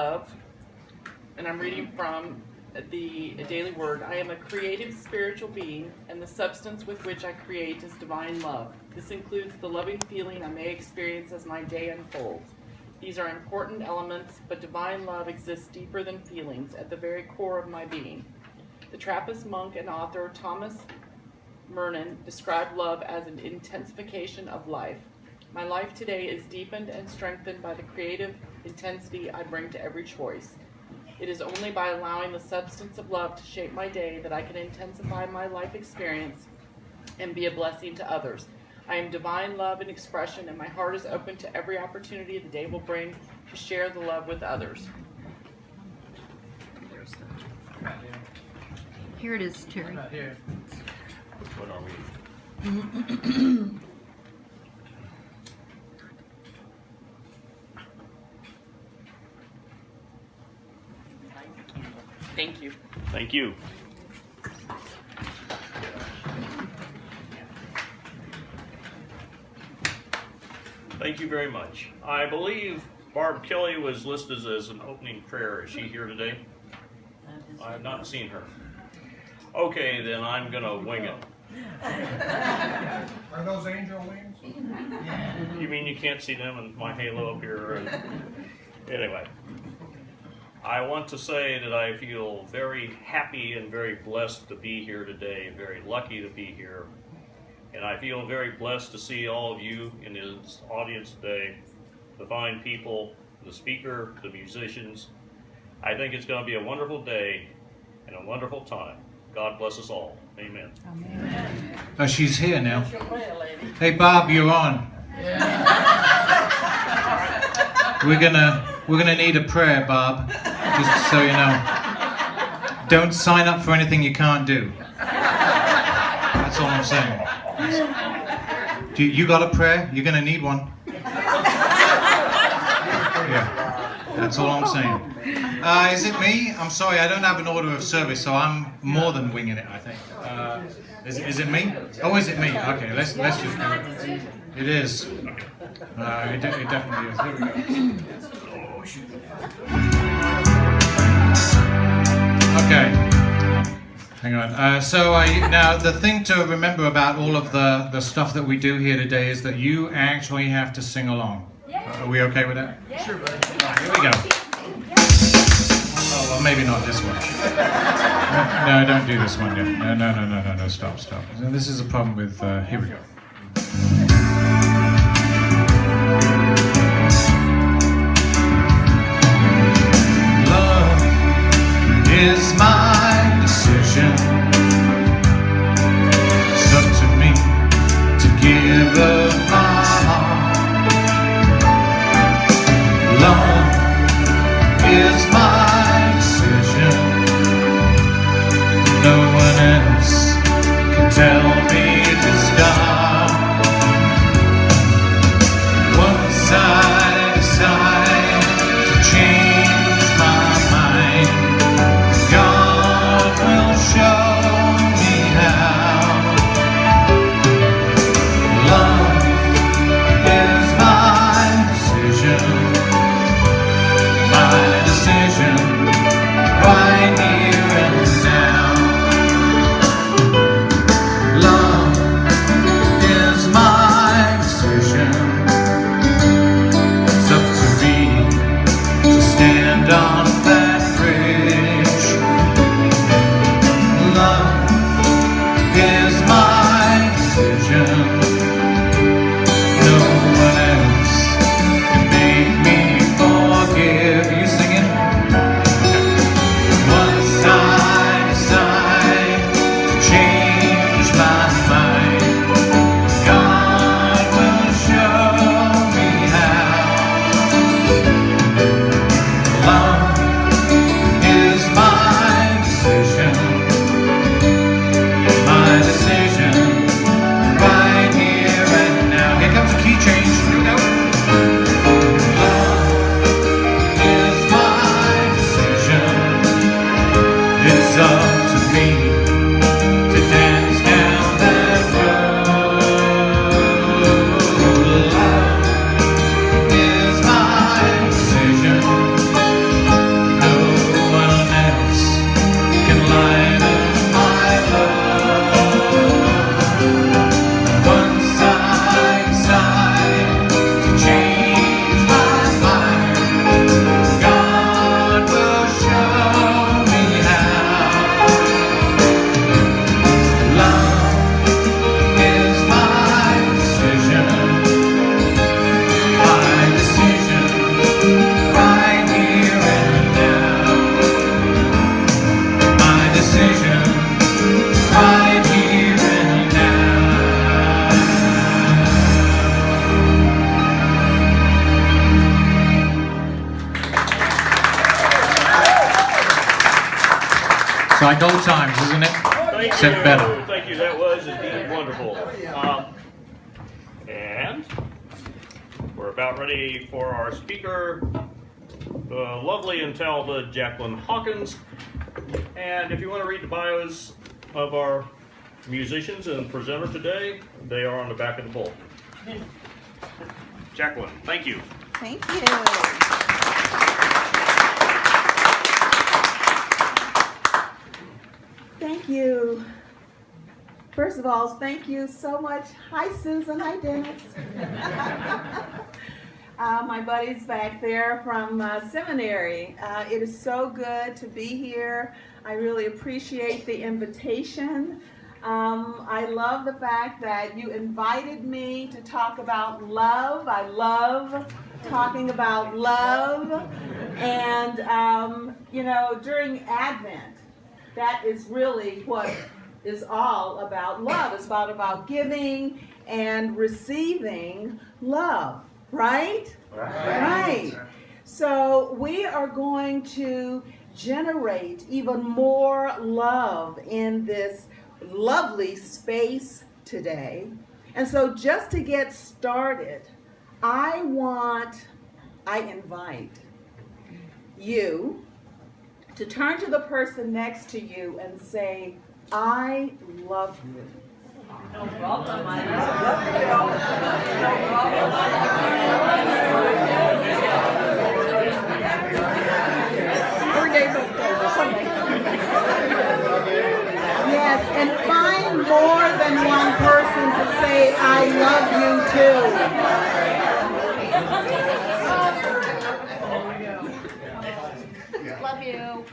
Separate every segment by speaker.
Speaker 1: Love, and I'm reading from the Daily Word. I am a creative spiritual being, and the substance with which I create is divine love. This includes the loving feeling I may experience as my day unfolds. These are important elements, but divine love exists deeper than feelings, at the very core of my being. The Trappist monk and author Thomas Mernon described love as an intensification of life. My life today is deepened and strengthened by the creative intensity I bring to every choice. It is only by allowing the substance of love to shape my day that I can intensify my life experience and be a blessing to others. I am divine love and expression, and my heart is open to every opportunity the day will bring to share the love with others.
Speaker 2: Here it is, Terry.
Speaker 3: Right here.
Speaker 4: What are we?
Speaker 1: Thank you.
Speaker 4: Thank you. Thank you very much. I believe Barb Kelly was listed as an opening prayer. Is she here today? I have not seen her. Okay, then I'm going to wing it.
Speaker 3: Are those angel wings?
Speaker 4: You mean you can't see them in my halo up here? Anyway, I want to say that I feel very happy and very blessed to be here today, very lucky to be here. And I feel very blessed to see all of you in this audience today, the fine people, the speaker, the musicians. I think it's going to be a wonderful day and a wonderful time. God bless us all. Amen.
Speaker 2: Amen.
Speaker 5: Oh, she's here now. Hey, Bob, you're on. We're gonna need a prayer, Bob. Just so you know. Don't sign up for anything you can't do. That's all I'm saying. You got a prayer? You're gonna need one. Yeah. That's all I'm saying. Is it me? I'm sorry, I don't have an order of service, so I'm more than winging it, I think. Is it me? Oh, is it me? Okay, let's just do it. It is. It definitely is. Here we go. Okay. Hang on. Now the thing to remember about all of the stuff that we do here today is that you actually have to sing along. Are we okay with that?
Speaker 3: Sure, buddy.
Speaker 5: Here we go. Oh, well, maybe not this one. No, don't do this one yet. No, stop. This is a problem with, here we go. Love is my decision. It's up to me to give up my heart. Love is my decision. No one else can tell me to stop. Once I decide to change my mind, God will show me how. Love is my decision. My decision, right here and now. Love is my decision. It's up to me to stand on that bridge. Love is my decision. No one else can make me forgive. You singing? Once I decide to change my mind, God will show me how. Love It's like old times, isn't it?
Speaker 4: Thank
Speaker 5: Except
Speaker 4: you.
Speaker 5: better.
Speaker 4: Thank you. That was indeed wonderful. And we're about ready for our speaker, the lovely and talented Jacquelyn Hawkins. And if you want to read the bios of our musicians and presenter today, they are on the back of the bulletin. Jacquelyn, thank you.
Speaker 3: Thank you. Thank you. First of all, thank you so much. Hi, Susan. Hi, Dennis. My buddies back there from seminary. It is so good to be here. I really appreciate the invitation. I love the fact that you invited me to talk about love. I love talking about love. And, you know, during Advent, that is really what is all about love. It's about giving and receiving love, right? Right. So we are going to generate even more love in this lovely space today. And so just to get started, I invite you to turn to the person next to you and say, I love you.
Speaker 1: No problem. I
Speaker 3: Yes, and find more than one person to say, I love you too.
Speaker 2: Love you.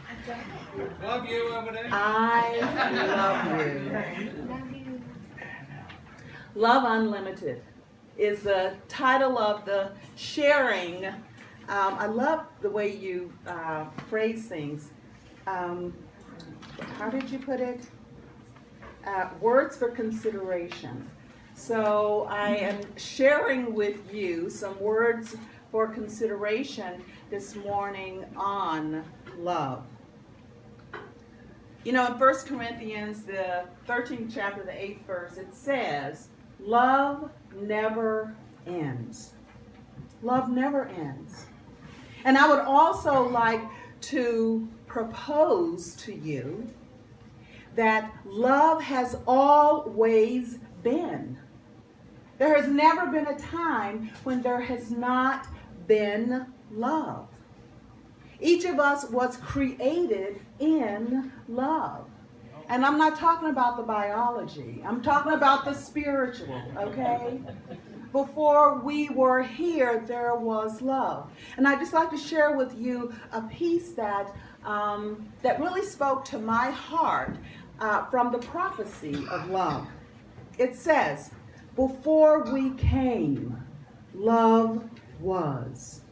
Speaker 5: Love you over there.
Speaker 3: I love you. Love Unlimited is the title of the sharing. I love the way you phrase things. How did you put it? Words for consideration. So I am sharing with you some words for consideration this morning on love. You know, in 1 Corinthians, the 13th chapter, the 8th verse, it says, love never ends. Love never ends. And I would also like to propose to you that love has always been. There has never been a time when there has not been love. Each of us was created in love. And I'm not talking about the biology. I'm talking about the spiritual, okay? Before we were here, there was love. And I'd just like to share with you a piece that really spoke to my heart from the prophecy of love. It says, before we came, love was.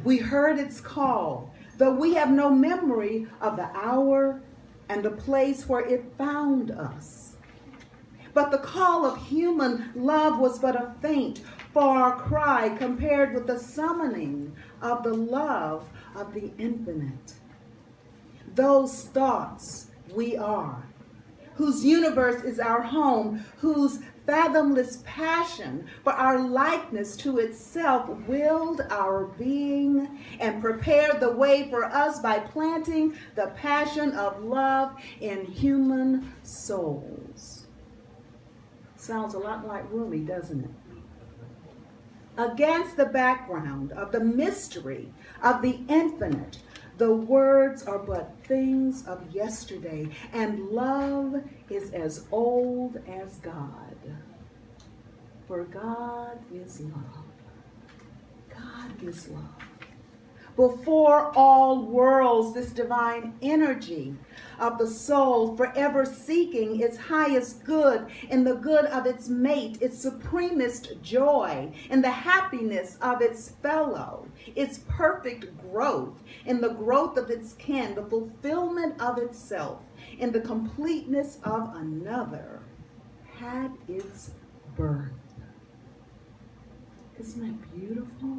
Speaker 3: We heard its call, though we have no memory of the hour and the place where it found us. But the call of human love was but a faint, far cry compared with the summoning of the love of the infinite. Those thoughts we are, whose universe is our home, whose fathomless passion for our likeness to itself willed our being and prepared the way for us by planting the passion of love in human souls. Sounds a lot like Rumi, doesn't it? Against the background of the mystery of the infinite, the words are but things of yesterday, and love is as old as God. For God is love. God is love. Before all worlds, this divine energy of the soul, forever seeking its highest good in the good of its mate, its supremest joy in the happiness of its fellow, its perfect growth in the growth of its kin, the fulfillment of itself in the completeness of another, had its birth. Isn't that beautiful?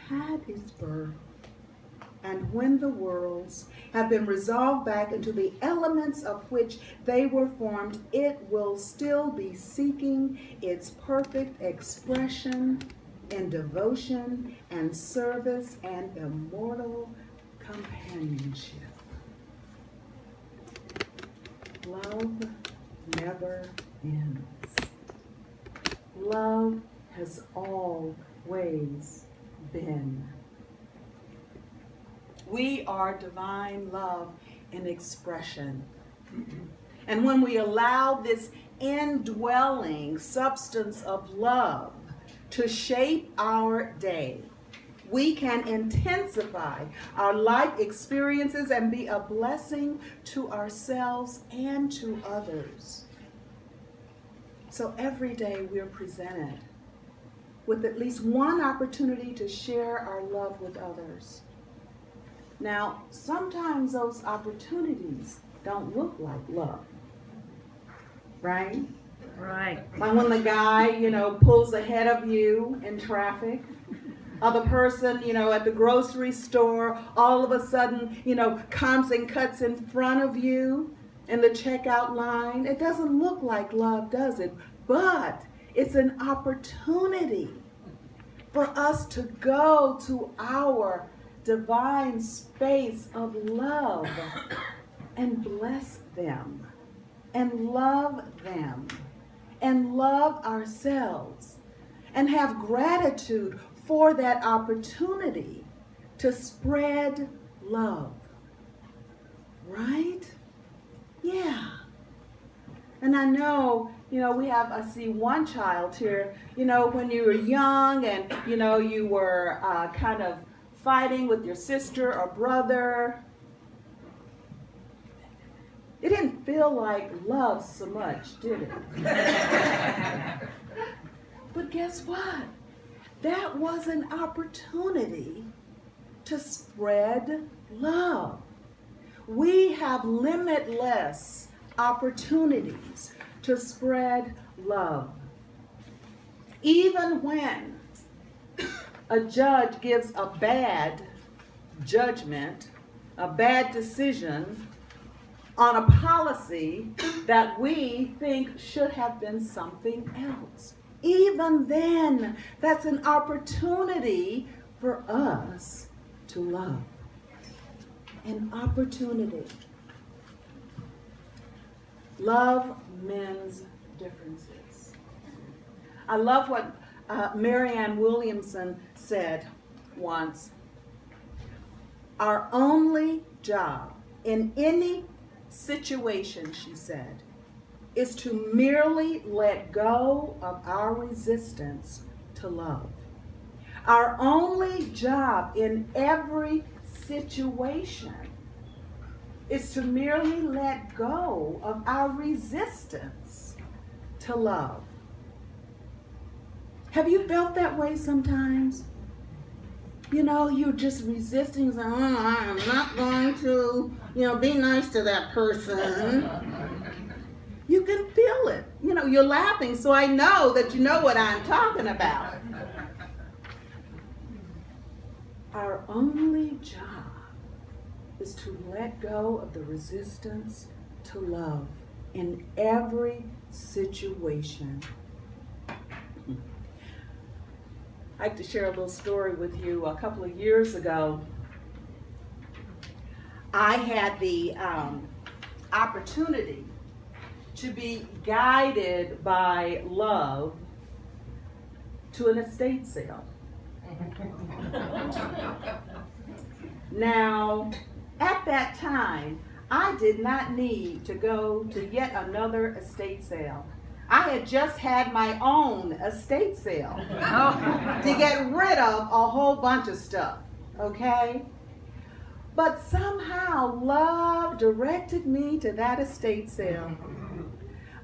Speaker 3: Had its birth. And when the worlds have been resolved back into the elements of which they were formed, it will still be seeking its perfect expression in devotion and service and immortal companionship. Love never ends. Love has always been. We are divine love in expression. And when we allow this indwelling substance of love to shape our day, we can intensify our life experiences and be a blessing to ourselves and to others. So every day we're presented with at least one opportunity to share our love with others. Now, sometimes those opportunities don't look like love, right?
Speaker 2: Right.
Speaker 3: Like when the guy, pulls ahead of you in traffic, or the person, at the grocery store, all of a sudden, comes and cuts in front of you in the checkout line. It doesn't look like love, does it? But it's an opportunity for us to go to our divine space of love and bless them and love them and love ourselves and have gratitude for that opportunity to spread love. Right? Yeah. And I know, I see one child here, when you were young and, you were kind of fighting with your sister or brother. It didn't feel like love so much, did it? But guess what? That was an opportunity to spread love. We have limitless opportunities to spread love. Even when a judge gives a bad judgment, a bad decision on a policy that we think should have been something else. Even then, that's an opportunity for us to love. An opportunity. Love mends differences. I love what Marianne Williamson said once. Our only job in any situation, she said, is to merely let go of our resistance to love. Our only job in every situation is to merely let go of our resistance to love. Have you felt that way sometimes? You're just resisting, saying, I am not going to, be nice to that person. You can feel it. You're laughing, so I know that you know what I'm talking about. Our only job is to let go of the resistance to love in every situation. I'd like to share a little story with you. A couple of years ago, I had the opportunity to be guided by love to an estate sale. Now, at that time, I did not need to go to yet another estate sale. I had just had my own estate sale to get rid of a whole bunch of stuff, okay? But somehow love directed me to that estate sale.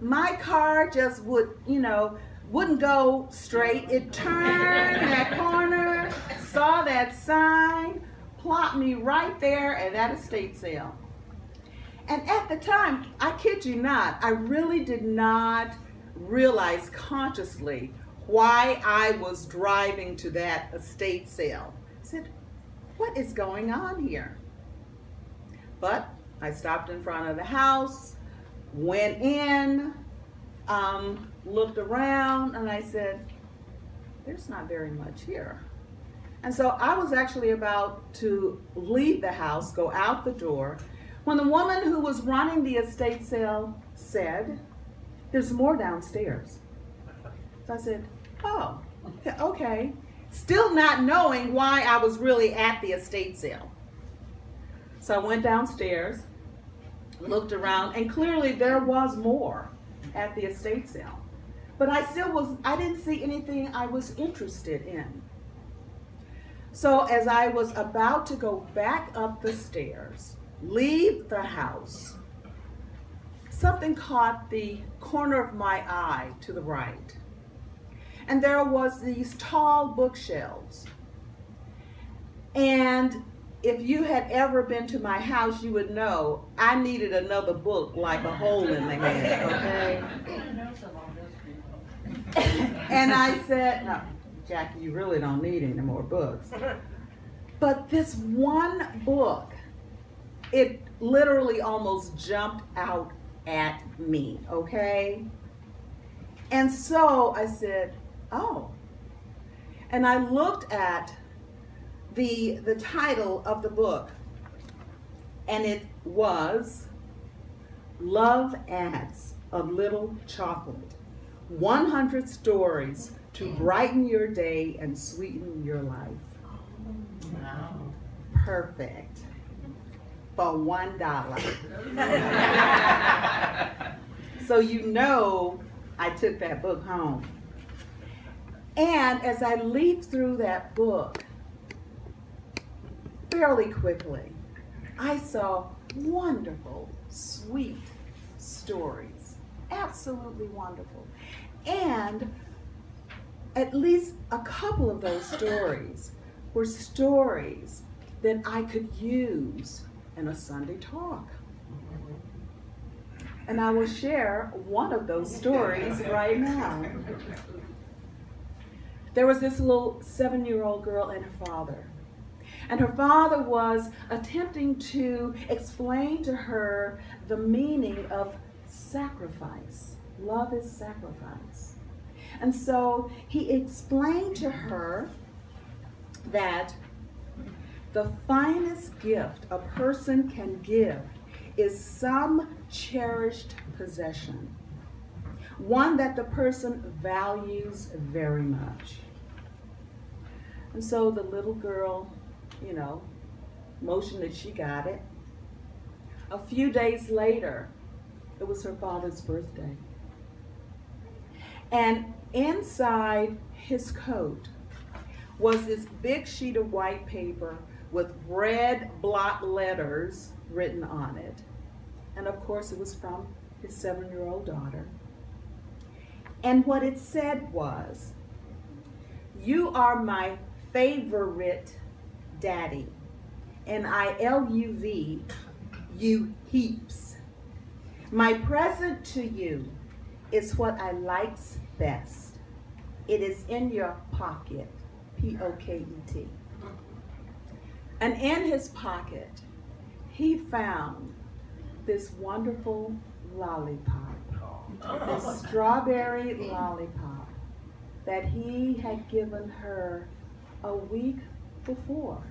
Speaker 3: My car just wouldn't go straight. It turned that corner, saw that sign, plopped me right there at that estate sale. And at the time, I kid you not, I really did not realize consciously why I was driving to that estate sale. I said, what is going on here? But I stopped in front of the house, went in, looked around, and I said, there's not very much here. And so I was actually about to leave the house, go out the door, when the woman who was running the estate sale said, there's more downstairs. So I said, oh, okay. Still not knowing why I was really at the estate sale. So I went downstairs, looked around, and clearly there was more at the estate sale. But I didn't see anything I was interested in. So as I was about to go back up the stairs, leave the house, something caught the corner of my eye to the right. And there was these tall bookshelves. And if you had ever been to my house, you would know I needed another book like a hole in the head, okay? And I said, no, Jackie, you really don't need any more books. But this one book, it literally almost jumped out at me, okay? And so I said, oh. And I looked at the title of the book, and it was Love Adds a Little Chocolate, 100 Stories to Brighten Your Day and Sweeten Your Life.
Speaker 1: Wow.
Speaker 3: Perfect. For $1. So you know I took that book home. And as I leafed through that book, fairly quickly, I saw wonderful, sweet stories. Absolutely wonderful. And at least a couple of those stories were stories that I could use in a Sunday talk. And I will share one of those stories right now. There was this little 7-year-old girl and her father. And her father was attempting to explain to her the meaning of sacrifice. Love is sacrifice. And so he explained to her that the finest gift a person can give is some cherished possession, one that the person values very much. And so the little girl, motioned that she got it. A few days later, it was her father's birthday. And inside his coat was this big sheet of white paper with red block letters written on it. And of course it was from his 7-year-old daughter. And what it said was, "You are my favorite daddy, and I love you heaps. My present to you is what I likes best. It is in your pocket, P-O-K-E-T. And in his pocket, he found this wonderful lollipop, this strawberry lollipop that he had given her a week before.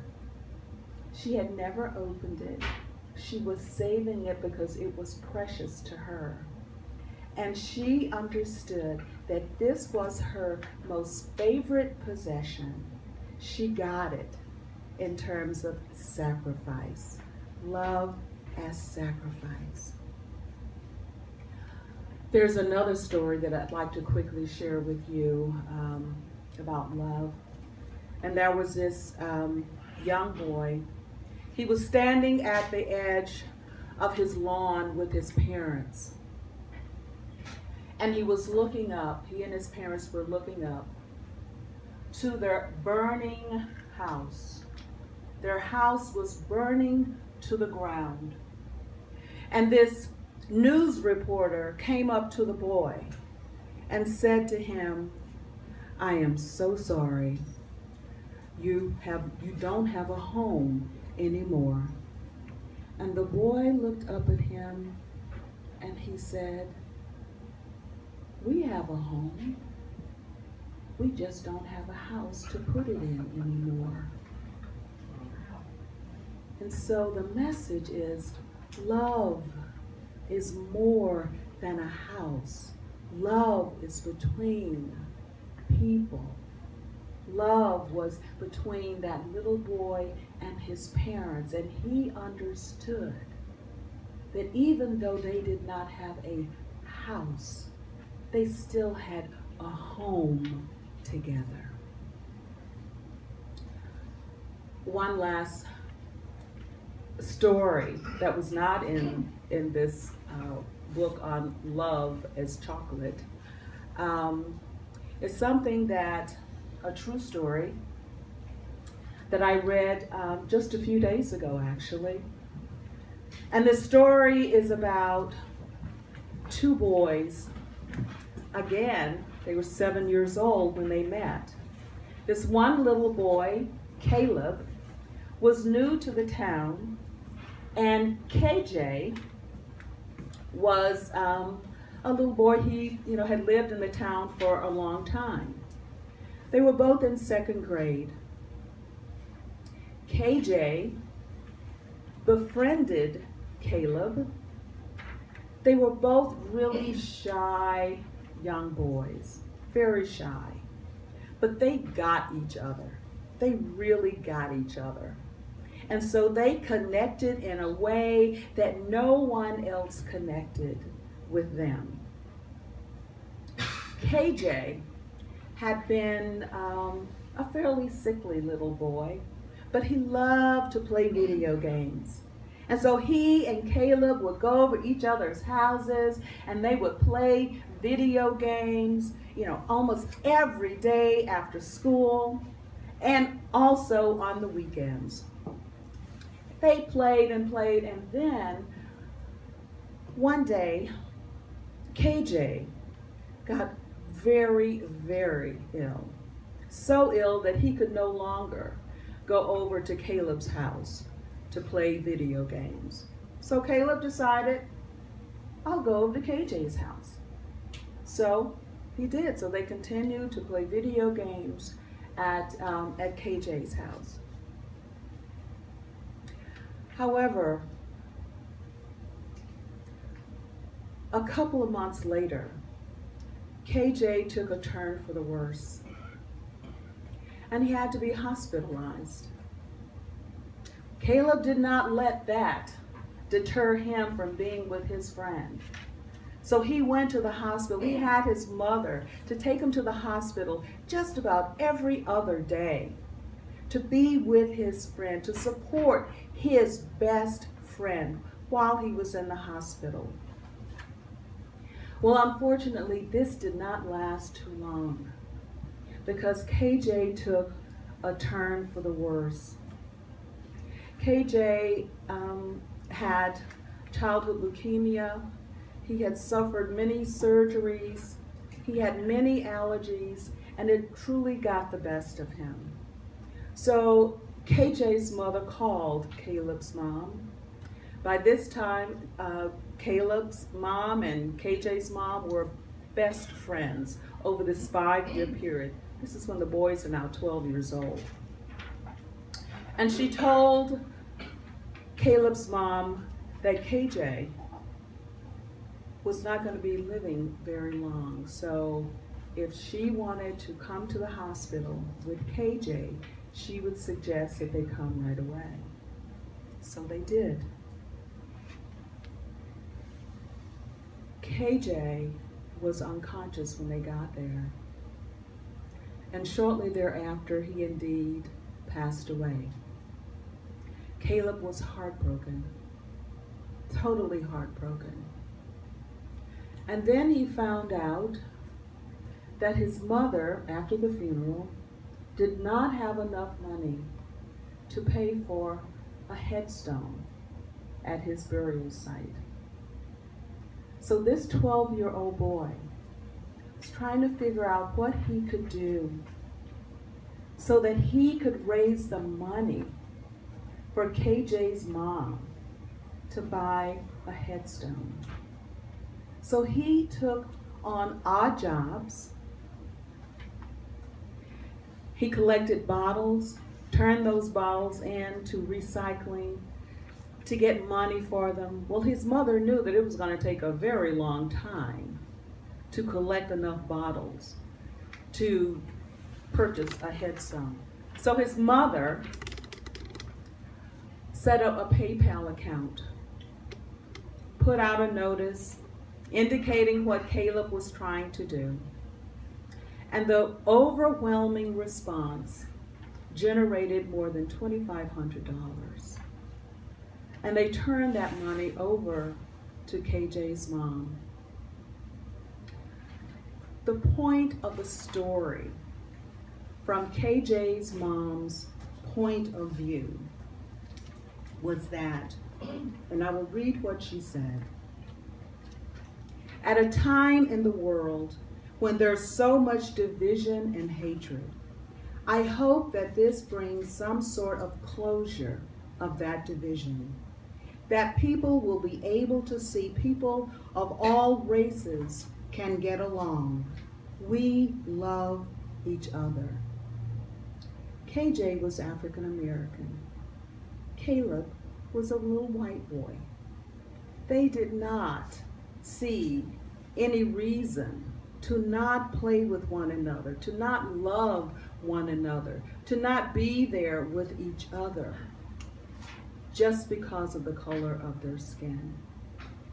Speaker 3: She had never opened it. She was saving it because it was precious to her. And she understood that this was her most favorite possession. She got it in terms of sacrifice. Love as sacrifice. There's another story that I'd like to quickly share with you about love. And there was this young boy. He was standing at the edge of his lawn with his parents. And he was looking up, he and his parents were looking up to their burning house. Their house was burning to the ground. And this news reporter came up to the boy and said to him, "I am so sorry. you don't have a home anymore. And the boy looked up at him and he said, we have a home. We just don't have a house to put it in anymore. And so the message is, love is more than a house. Love is between people. Love was between that little boy and his parents, and he understood that even though they did not have a house, they still had a home together. One last story that was not in this book on love as chocolate is something that, a true story, that I read just a few days ago, actually. And the story is about two boys. Again, they were 7 years old when they met. This one little boy, Caleb, was new to the town, and KJ was a little boy. He, had lived in the town for a long time. They were both in second grade. KJ befriended Caleb. They were both really shy young boys, very shy. But they got each other. They really got each other. And so they connected in a way that no one else connected with them. KJ had been a fairly sickly little boy, but he loved to play video games. And so he and Caleb would go over each other's houses and they would play video games, almost every day after school and also on the weekends. They played and played, and then one day, KJ got very, very ill. So ill that he could no longer go over to Caleb's house to play video games. So Caleb decided, I'll go over to KJ's house. So he did. So they continued to play video games at KJ's house. However, a couple of months later, KJ took a turn for the worse, and he had to be hospitalized. Caleb did not let that deter him from being with his friend. So he went to the hospital. He had his mother to take him to the hospital just about every other day to be with his friend, to support his best friend while he was in the hospital. Well, unfortunately, this did not last too long because KJ took a turn for the worse. KJ had childhood leukemia. He had suffered many surgeries. He had many allergies, and it truly got the best of him. So KJ's mother called Caleb's mom. By this time, Caleb's mom and KJ's mom were best friends over this 5-year period. This is when the boys are now 12 years old. And she told Caleb's mom that KJ was not going to be living very long. So if she wanted to come to the hospital with KJ, she would suggest that they come right away. So they did. KJ was unconscious when they got there. And shortly thereafter, he indeed passed away. Caleb was heartbroken, totally heartbroken. And then he found out that his mother, after the funeral, did not have enough money to pay for a headstone at his burial site. So this 12-year-old boy was trying to figure out what he could do so that he could raise the money for KJ's mom to buy a headstone. So he took on odd jobs. He collected bottles, turned those bottles into recycling to get money for them. Well, his mother knew that it was going to take a very long time to collect enough bottles to purchase a headstone. So his mother set up a PayPal account, put out a notice indicating what Caleb was trying to do. And the overwhelming response generated more than $2,500. And they turned that money over to KJ's mom. The point of the story, from KJ's mom's point of view, was that, and I will read what she said. At a time in the world when there's so much division and hatred, I hope that this brings some sort of closure of that division, that people will be able to see people of all races can get along. We love each other. KJ was African American. Caleb was a little white boy. They did not see any reason to not play with one another, to not love one another, to not be there with each other, just because of the color of their skin.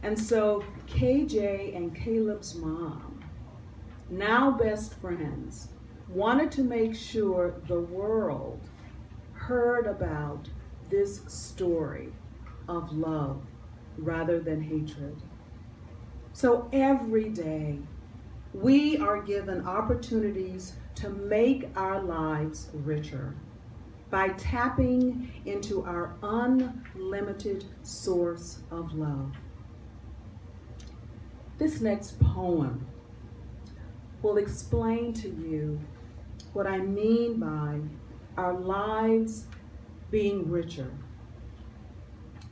Speaker 3: And so KJ and Caleb's mom, now best friends, wanted to make sure the world heard about this story of love rather than hatred. So every day, we are given opportunities to make our lives richer by tapping into our unlimited source of love. This next poem will explain to you what I mean by our lives being richer.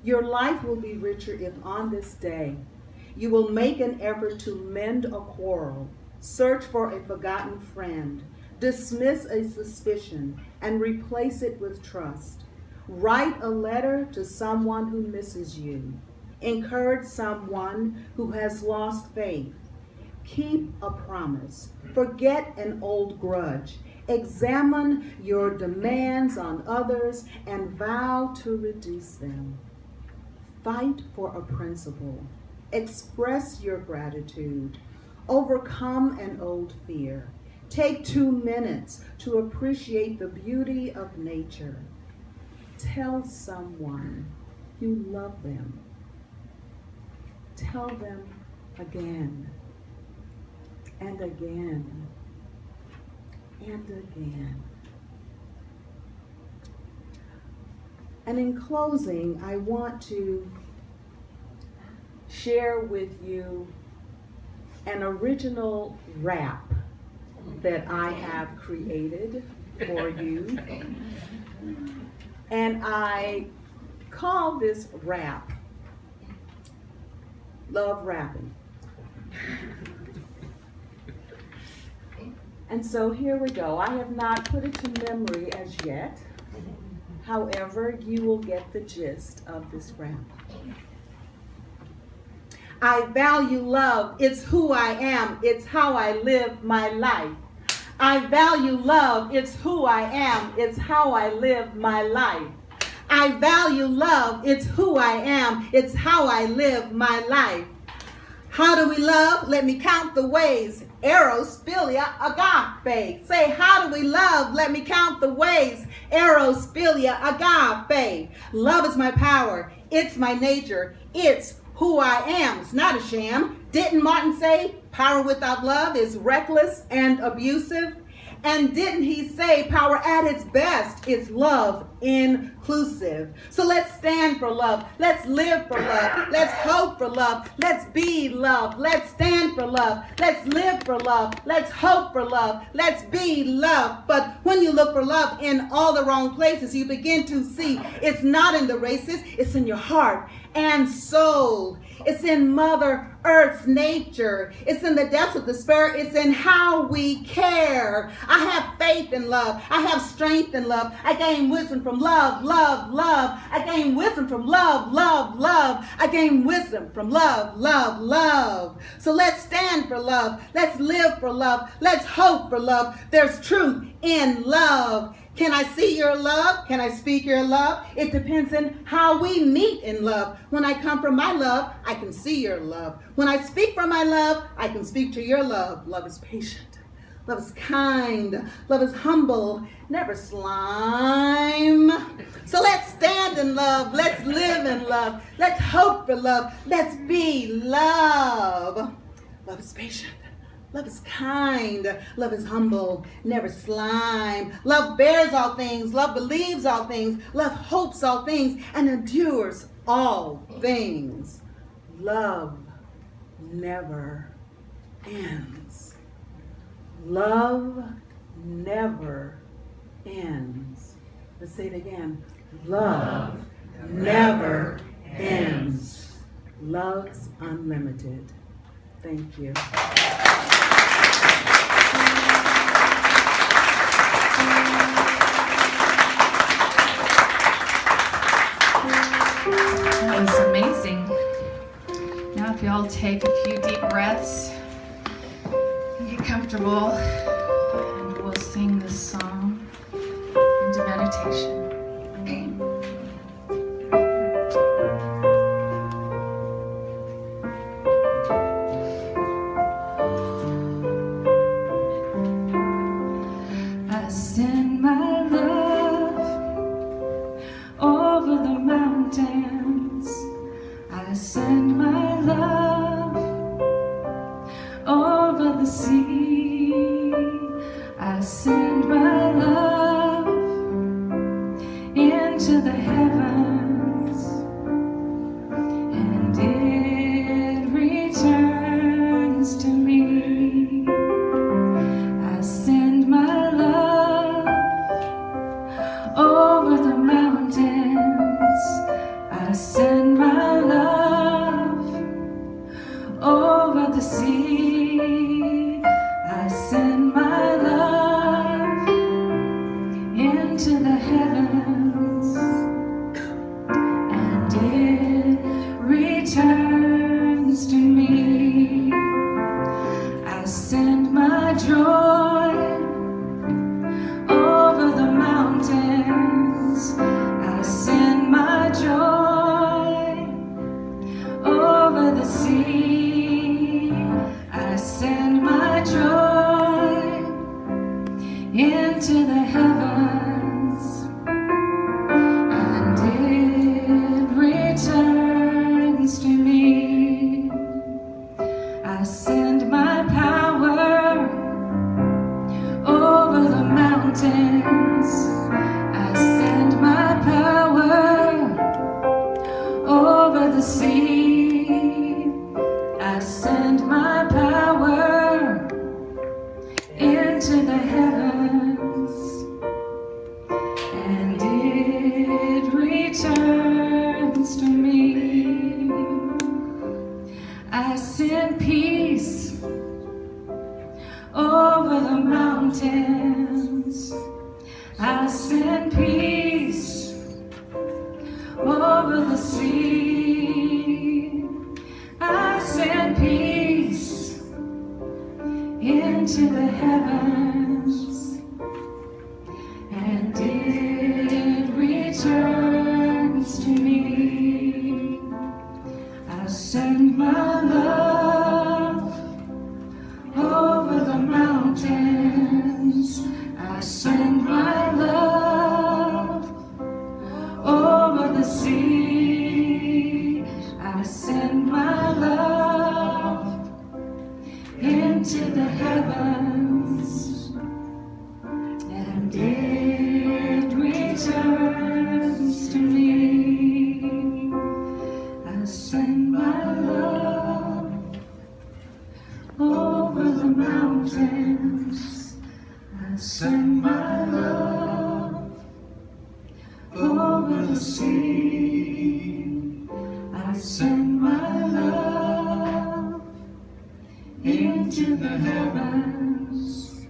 Speaker 3: Your life will be richer if on this day you will make an effort to mend a quarrel, search for a forgotten friend, dismiss a suspicion, and replace it with trust. Write a letter to someone who misses you. Encourage someone who has lost faith. Keep a promise. Forget an old grudge. Examine your demands on others and vow to reduce them. Fight for a principle. Express your gratitude. Overcome an old fear. Take 2 minutes to appreciate the beauty of nature. Tell someone you love them. Tell them again and again and again. And in closing, I want to share with you an original rap that I have created for you. And I call this rap Love Rapping. And so here we go. I have not put it to memory as yet. However, you will get the gist of this rap. I value love. It's who I am. It's how I live my life. I value love. It's who I am. It's how I live my life. I value love. It's who I am. It's how I live my life. How do we love? Let me count the ways. Eros, philia, agape. Say, how do we love? Let me count the ways. Eros, philia, agape. Love is my power. It's my nature. It's who I am. It's not a sham. Didn't Martin say power without love is reckless and abusive? And didn't he say power at its best is love inclusive? So let's stand for love. Let's live for love. Let's hope for love. Let's be love. Let's stand for love. Let's live for love. Let's hope for love. Let's be love. But when you look for love in all the wrong places, you begin to see it's not in the races, it's in your heart and soul. It's in Mother Earth's nature. It's in the depths of the spirit. It's in how we care. I have faith in love. I have strength in love. I gain wisdom from love, love, love. I gain wisdom from love, love, love. I gain wisdom from love, love, love. So let's stand for love. Let's live for love. Let's hope for love. There's truth in love. Can I see your love? Can I speak your love? It depends on how we meet in love. When I come from my love, I can see your love. When I speak from my love, I can speak to your love. Love is patient. Love is kind. Love is humble. Never slime. So let's stand in love. Let's live in love. Let's hope for love. Let's be love. Love is patient. Love is kind. Love is humble. Never slime. Love bears all things. Love believes all things. Love hopes all things and endures all things. Love never ends. Love never ends. Let's say it again. Love never ends. Love's unlimited. Thank you.
Speaker 6: That was amazing. Now if you all take a few deep breaths and get comfortable, and we'll sing this song into meditation. I send my love over the mountains. I send my love over the sea. I send my love into the heavens, and it returns to me. I send my love over the mountains. I send my love over the sea. I send my love into the heavens, and it returns to me. I send my joy over the mountains. I send my joy over the sea. I send my joy into the heavens, and it returns to me. I send my power over the mountains. I send my power over the sea. I send my power into the heavens, and it returns to me. I send peace over the mountains. I send peace over the sea. I send peace into the heavens, and it returns to me. I send my love over the mountains. I send my love over the sea. I send my love into the heavens,
Speaker 5: send my love over the sea. I send my love into the heavens,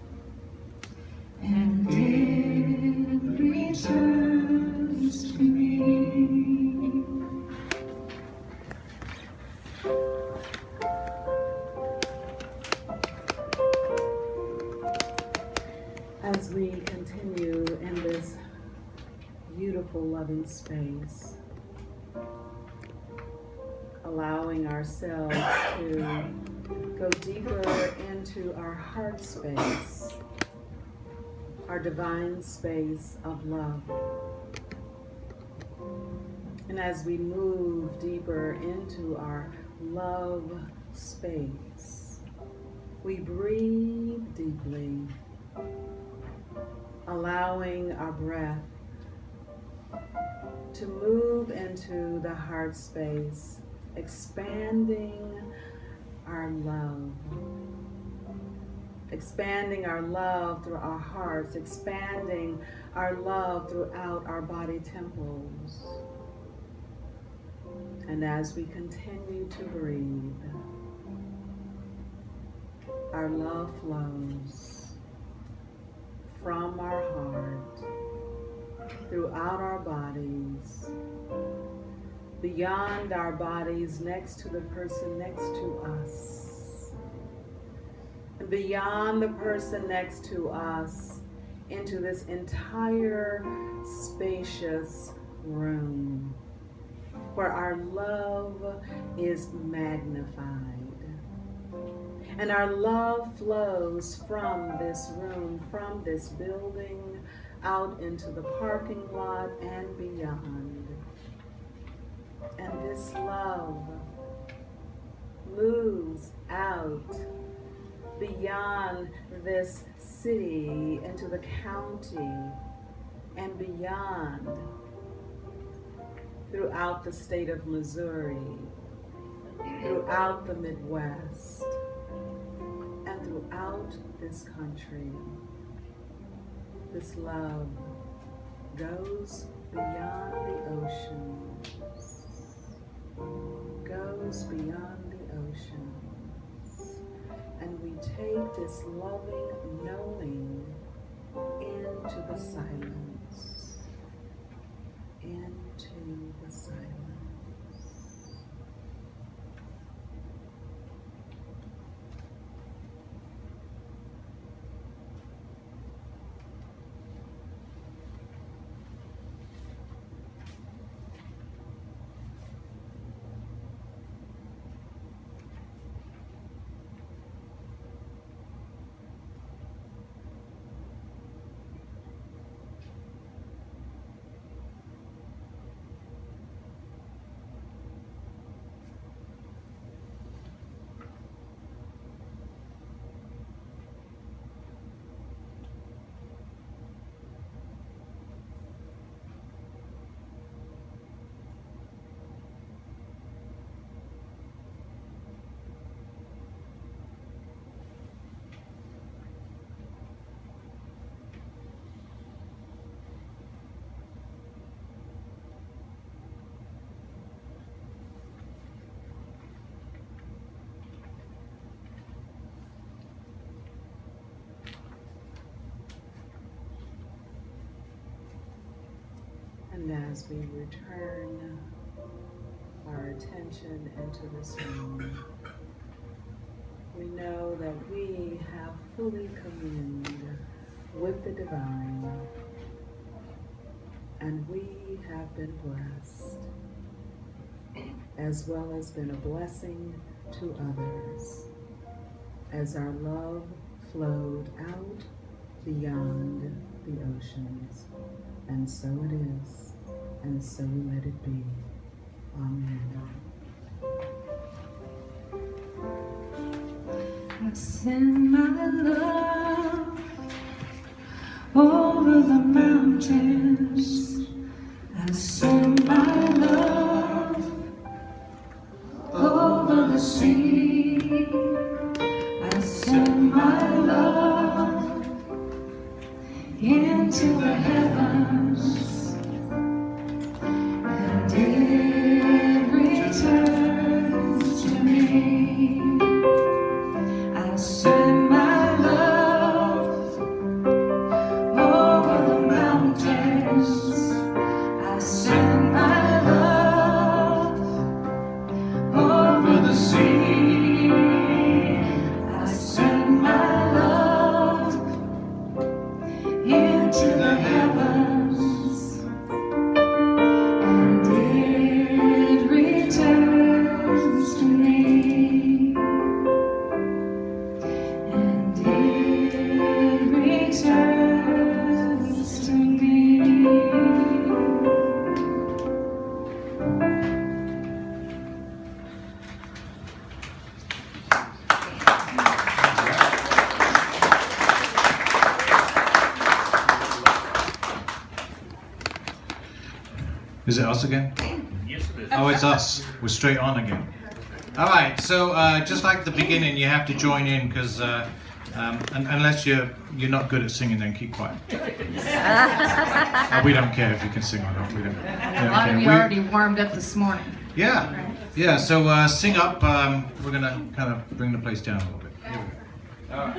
Speaker 5: and it returns to me.
Speaker 3: As we continue in this beautiful, loving space, allowing ourselves to go deeper into our heart space, our divine space of love. And as we move deeper into our love space, we breathe deeply, allowing our breath to move into the heart space, expanding our love through our hearts, expanding our love throughout our body temples. And as we continue to breathe, our love flows from our heart, throughout our bodies, beyond our bodies, next to the person next to us, and beyond the person next to us, into this entire spacious room where our love is magnified. And our love flows from this room, from this building, out into the parking lot and beyond. And this love moves out beyond this city, into the county, and beyond, throughout the state of Missouri, throughout the Midwest, and throughout this country. This love goes beyond the oceans, goes beyond the oceans, and we take this loving knowing into the silence, into the silence. And as we return our attention into this room, we know that we have fully communed with the divine, and we have been blessed, as well as been a blessing to others, as our love flowed out beyond the oceans. And so it is, and so let it be. Amen.
Speaker 6: I send my love over the mountains. I send my love over the sea. I send my love
Speaker 5: Is it us again?
Speaker 4: Yes, it is.
Speaker 5: Oh, it's us. We're straight on again. All right. So just like the beginning, you have to join in because unless you're not good at singing, then keep quiet. We don't care if you can sing or not. We don't
Speaker 6: A lot
Speaker 5: care.
Speaker 6: of you already warmed up this morning.
Speaker 5: Yeah. Yeah. So sing up. We're gonna kind of bring the place down a little bit. Here we go. All right.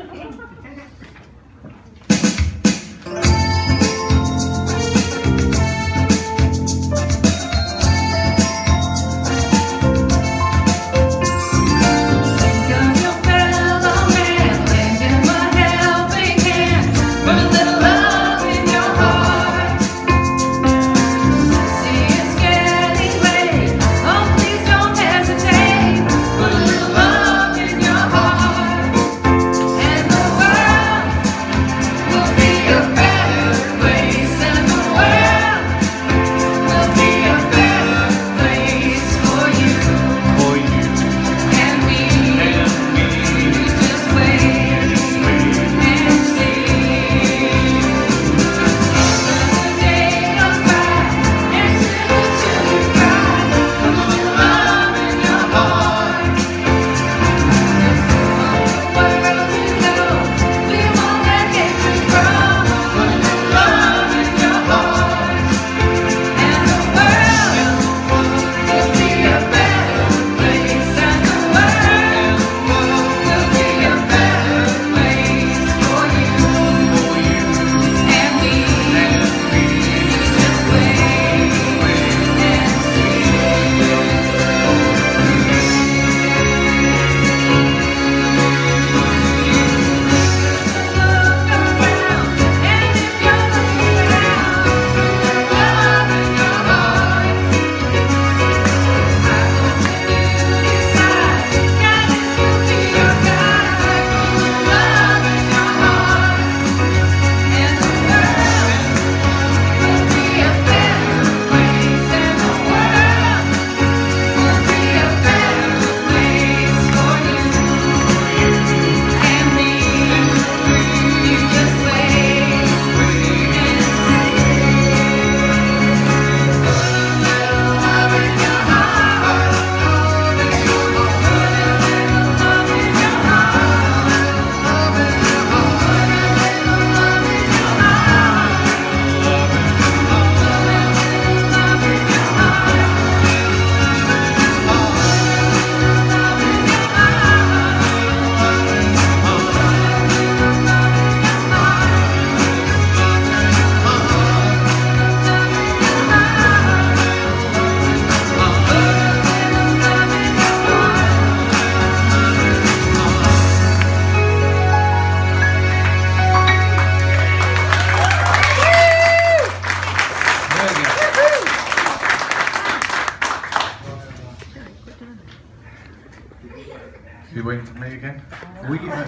Speaker 5: You waiting for me again?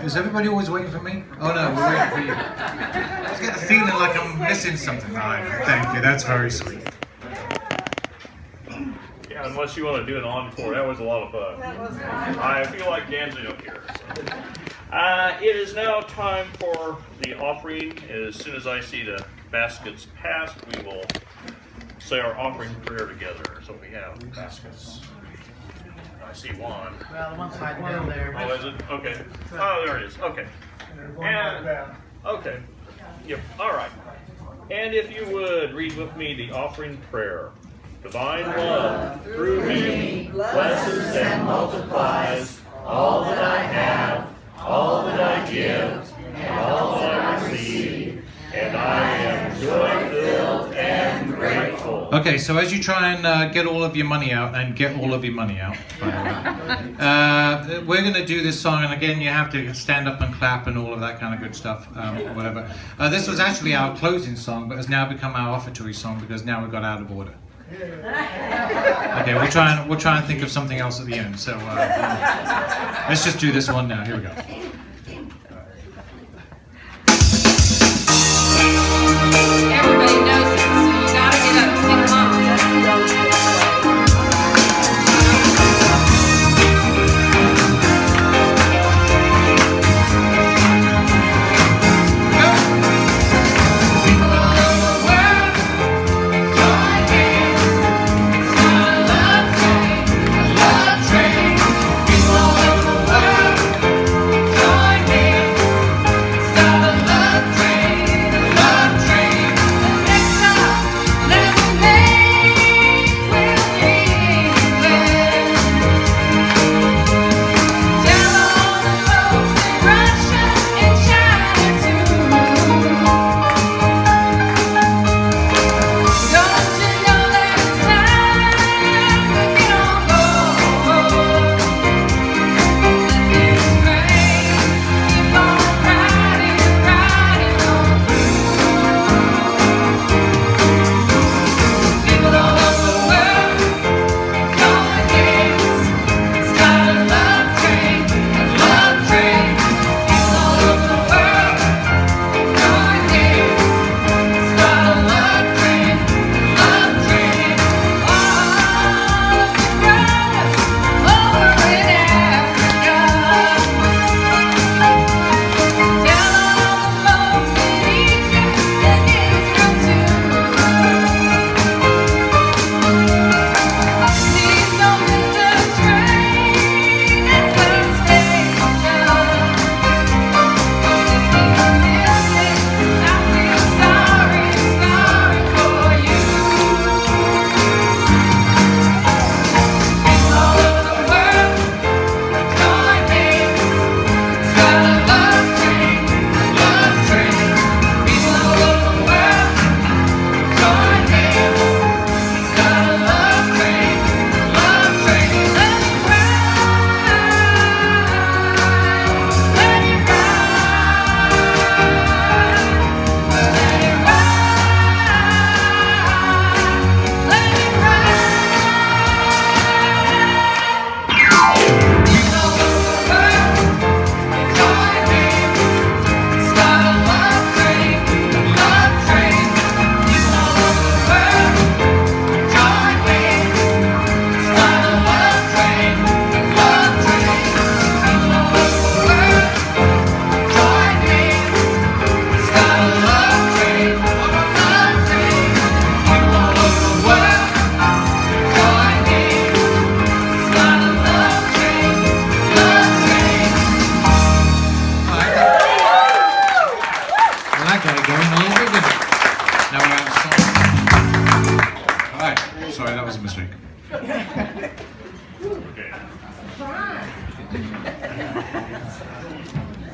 Speaker 5: Is everybody always waiting for me? Oh no, we're waiting for you. I just get the feeling like I'm missing something. All right, thank you, that's very sweet.
Speaker 4: Yeah, unless you want to do an encore, that was a lot of fun. I feel like dancing up here. So. It is now time for the offering. As soon as I see the baskets passed, we will say our offering prayer together. So we have baskets. I see one.
Speaker 7: Well, the one's right down there.
Speaker 4: Oh, is it? Okay. Oh, there it is. Okay. And, okay. Yep. All right. And if you would, read with me the offering prayer. Divine love, through me, blesses and multiplies all that I have, all that I give, and all that I receive, and I am joy-filled and grateful.
Speaker 5: Okay, so as you try and get all of your money out, and get all of your money out, by the way, we're going to do this song, and again, you have to stand up and clap and all of that kind of good stuff, whatever. This was actually our closing song, but has now become our offertory song because now we got out of order. Okay, we'll try and think of something else at the end. So let's just do this one now. Here we go.
Speaker 6: Everybody knows it, so you gotta get up and sing along.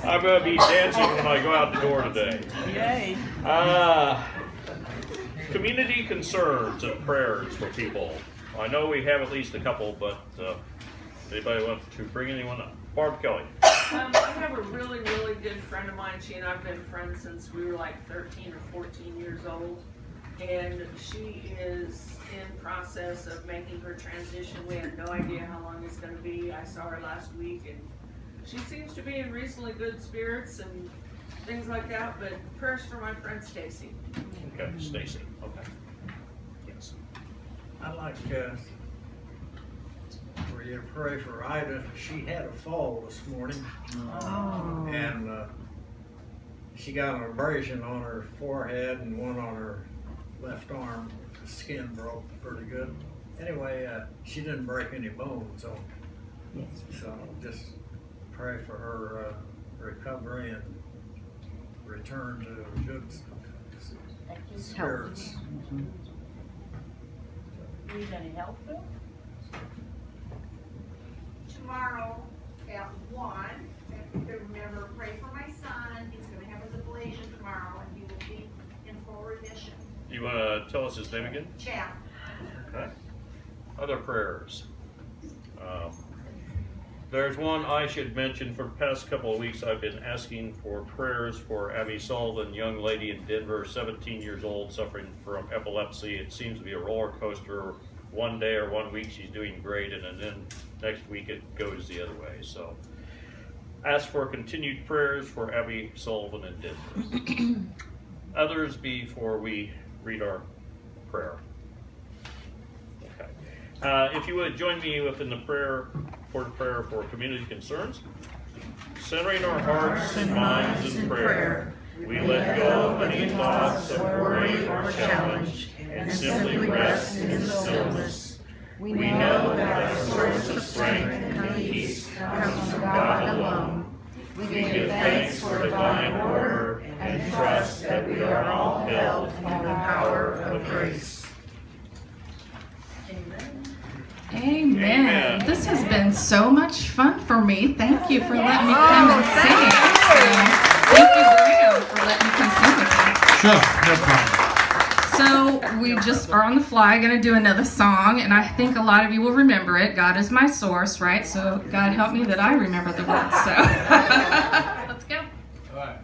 Speaker 4: I'm going to be dancing when I go out the door today.
Speaker 1: Yay.
Speaker 4: Community concerns and prayers for people. I know we have at least a couple, but anybody want to bring anyone up? Barb Kelly.
Speaker 7: I have a really, really good friend of mine. She and I have been friends since we were like 13 or 14 years old. And she is in process of making her transition. We have no idea how long it's going to be. I saw her last week, and she seems to be in reasonably good spirits and things like that. But prayers for my friend Stacy.
Speaker 4: Okay, Stacy. Okay. Yes.
Speaker 8: I'd like for you to pray for Ida. She had a fall this morning, and she got an abrasion on her forehead and one on her left arm. The skin broke pretty good. Anyway, she didn't break any bones, so just pray for her recovery and return to good spirits.
Speaker 7: Need any help, Bill?
Speaker 9: Tomorrow at 1, if you can remember, pray for my son. He's going to have his ablation tomorrow, and he will be in full remission.
Speaker 4: You want to tell us his name again?
Speaker 9: Chap.
Speaker 4: Okay. Other prayers. There's one I should mention. For the past couple of weeks, I've been asking for prayers for Abby Sullivan, young lady in Denver, 17 years old, suffering from epilepsy. It seems to be a roller coaster. One day or 1 week she's doing great, and then next week it goes the other way. So ask for continued prayers for Abby Sullivan in Denver. Others before we read our prayer. Okay. If you would join me within the prayer for community concerns. Centering our hearts and minds in prayer, we let go of any thoughts of worry or challenge and simply rest in stillness. We know that our source of strength and peace comes from God alone. We give thanks for divine order and trust that we are all held in the power of grace.
Speaker 6: Amen.
Speaker 4: Amen.
Speaker 6: This has been so much fun for me. Thank you for letting me come and sing. Thank you, Graeme, for letting me come sing with you.
Speaker 5: Sure, no problem.
Speaker 6: So we just are on the fly going to do another song, and I think a lot of you will remember it. God is my source, right? So God help me that I remember the words. So let's go.
Speaker 5: All right.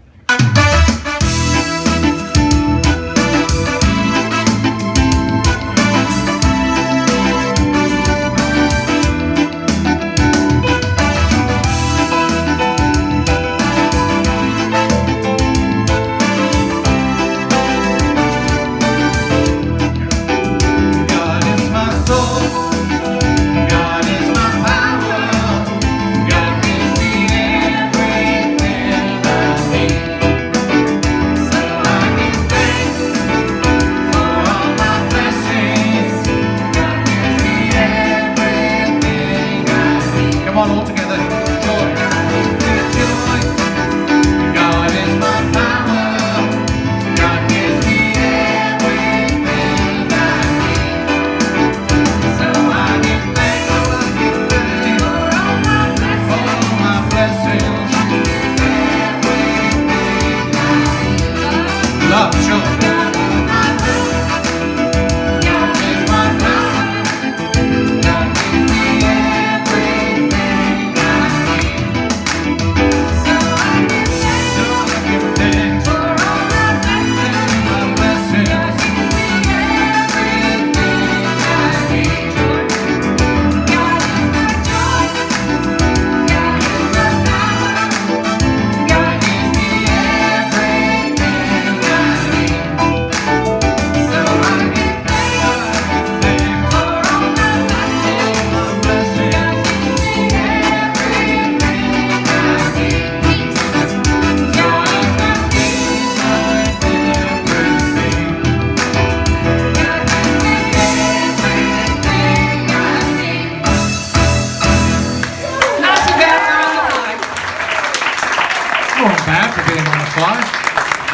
Speaker 5: Bad for being on the fly.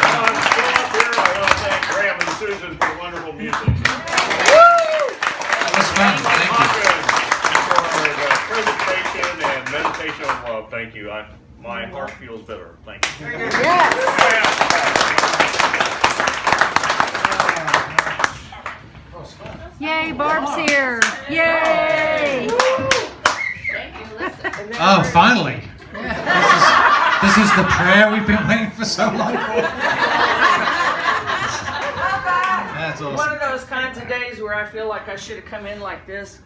Speaker 4: While I'm still up here, I want to thank Graeme and Susan for wonderful music.
Speaker 5: That was fun. Thank you.
Speaker 4: Hawkins for the presentation and meditation on love. Thank you. My heart feels better. Thank you.
Speaker 2: Yay, Barb's here. Yay!
Speaker 5: Oh, finally. This is the prayer we've been waiting for so long for. That's awesome.
Speaker 7: One of those kinds of days where I feel like I should have come in like this.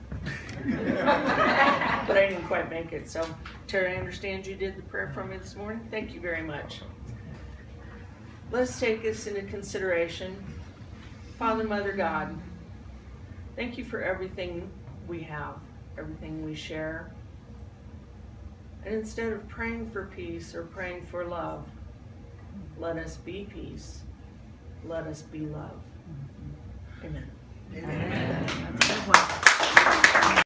Speaker 7: But I didn't quite make it. So, Terry, I understand you did the prayer for me this morning. Thank you very much. Let's take this into consideration. Father, Mother, God, thank you for everything we have, everything we share. And instead of praying for peace or praying for love, let us be peace. Let us be love. Amen.
Speaker 2: Amen. That's a good one.